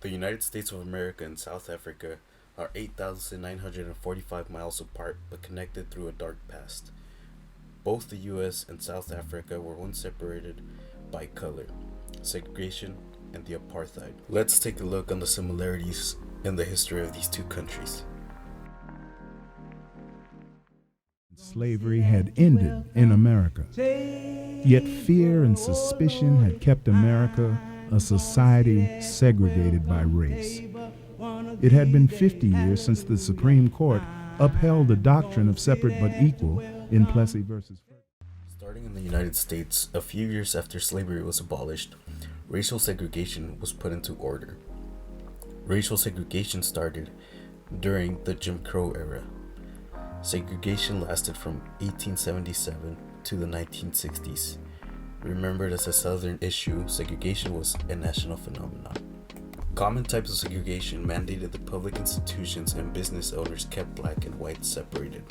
The United States of America and South Africa are 8,945 miles apart but connected through a dark past. Both the US and South Africa were once separated by color, segregation, and the apartheid. Let's take a look on the similarities in the history of these two countries. Slavery had ended in America, yet fear and suspicion had kept America a society segregated by race. It had been 50 years since the Supreme Court upheld the doctrine of separate but equal in Plessy versus Starting in the United States, a few years after slavery was abolished, racial segregation was put into order. Racial segregation started during the Jim Crow era. Segregation lasted from 1877 to the 1960s. Remembered as a Southern issue, segregation was a national phenomenon. Common types of segregation mandated that public institutions and business owners kept black and white separated.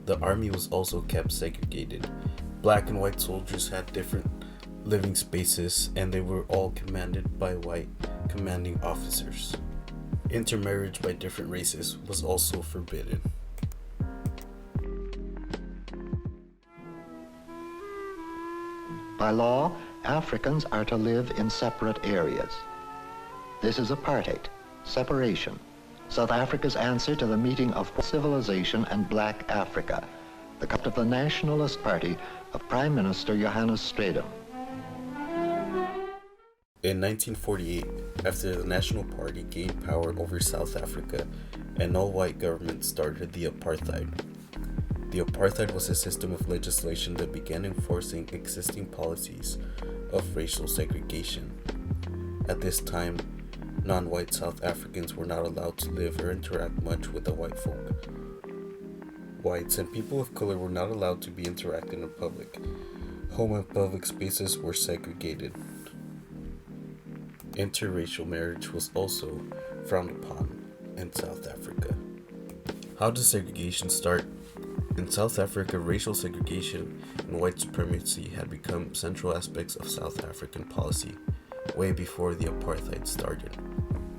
The army was also kept segregated. Black and white soldiers had different living spaces, and they were all commanded by white commanding officers. Intermarriage by different races was also forbidden. By law, Africans are to live in separate areas. This is apartheid, separation, South Africa's answer to the meeting of civilization and black Africa, the cup of the Nationalist Party of Prime Minister Johannes Stradum. In 1948, after the National Party gained power over South Africa, an all-white government started the apartheid. The apartheid was a system of legislation that began enforcing existing policies of racial segregation. At this time, non-white South Africans were not allowed to live or interact much with the white folk. Whites and people of color were not allowed to be interacting in public. Home and public spaces were segregated. Interracial marriage was also frowned upon in South Africa. How does segregation start? In South Africa, racial segregation and white supremacy had become central aspects of South African policy way before the apartheid started.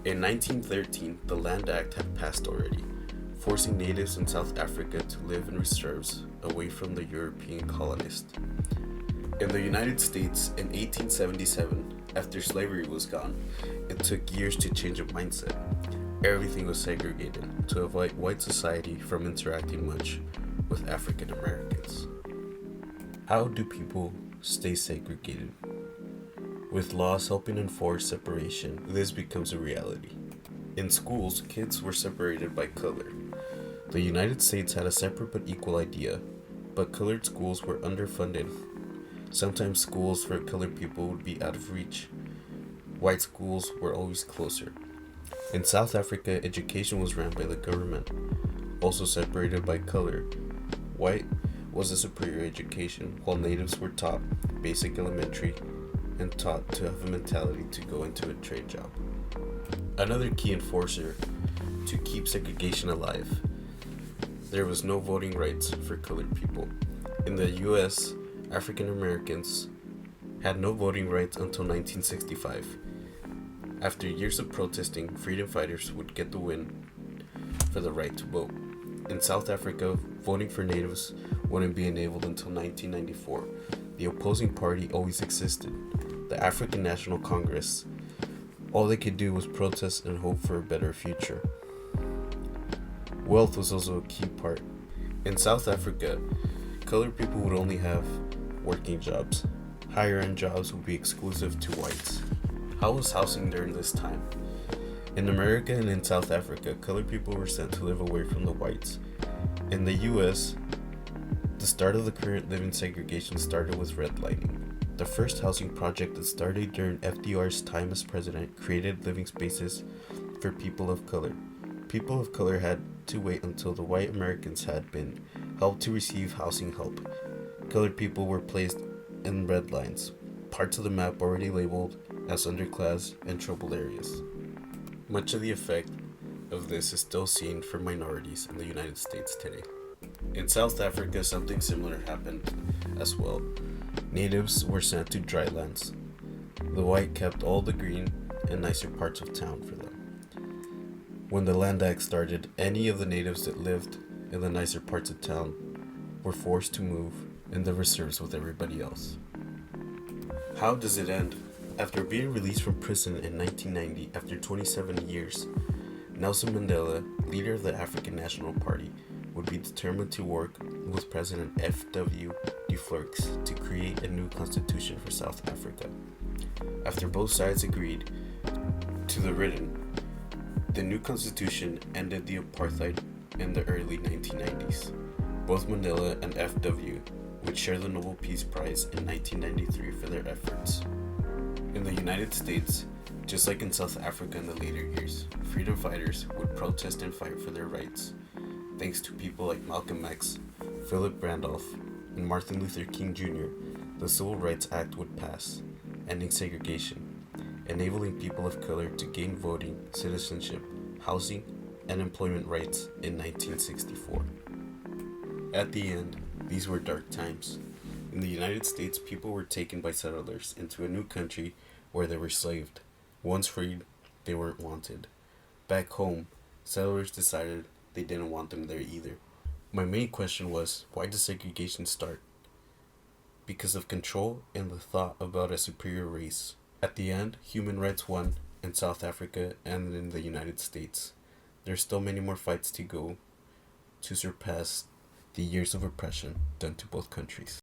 In 1913, the Land Act had passed already, forcing natives in South Africa to live in reserves away from the European colonists. In the United States, in 1877, after slavery was gone, it took years to change a mindset. Everything was segregated to avoid white society from interacting much with African Americans. How do people stay segregated? With laws helping enforce separation, this becomes a reality. In schools, kids were separated by color. The United States had a separate but equal idea, but colored schools were underfunded. Sometimes schools for colored people would be out of reach. White schools were always closer. In South Africa, education was ran by the government, also separated by color. White was a superior education, while natives were taught basic elementary and taught to have a mentality to go into a trade job. Another key enforcer to keep segregation alive, there was no voting rights for colored people. In the US, African Americans had no voting rights until 1965. After years of protesting, freedom fighters would get the win for the right to vote. In South Africa, voting for natives wouldn't be enabled until 1994. The opposing party always existed, the African National Congress. All they could do was protest and hope for a better future. Wealth was also a key part. In South Africa, colored people would only have working jobs. Higher-end jobs would be exclusive to whites. How was housing during this time? In America and in South Africa, colored people were sent to live away from the whites. In the US, the start of the current living segregation started with redlining. The first housing project that started during FDR's time as president created living spaces for people of color. People of color had to wait until the white Americans had been helped to receive housing help. Colored people were placed in red lines, parts of the map already labeled as underclass and troubled areas. Much of the effect of this is still seen for minorities in the United States today. In South Africa, something similar happened as well. Natives were sent to dry lands. The white kept all the green and nicer parts of town for them. When the Land Act started, any of the natives that lived in the nicer parts of town were forced to move in the reserves with everybody else. How does it end? After being released from prison in 1990 after 27 years, Nelson Mandela, leader of the African National Party, would be determined to work with President F.W. de Klerk to create a new constitution for South Africa. After both sides agreed to the written, the new constitution ended the apartheid in the early 1990s. Both Mandela and F.W. would share the Nobel Peace Prize in 1993 for their efforts. In the United States, just like in South Africa in the later years, freedom fighters would protest and fight for their rights. Thanks to people like Malcolm X, Philip Randolph, and Martin Luther King Jr., the Civil Rights Act would pass, ending segregation, enabling people of color to gain voting, citizenship, housing, and employment rights in 1964. At the end, these were dark times. In the United States, people were taken by settlers into a new country where they were slaved. Once freed, they weren't wanted. Back home, settlers decided they didn't want them there either. My main question was, why did segregation start? Because of control and the thought about a superior race. At the end, human rights won in South Africa and in the United States. There's still many more fights to go to surpass the years of oppression done to both countries.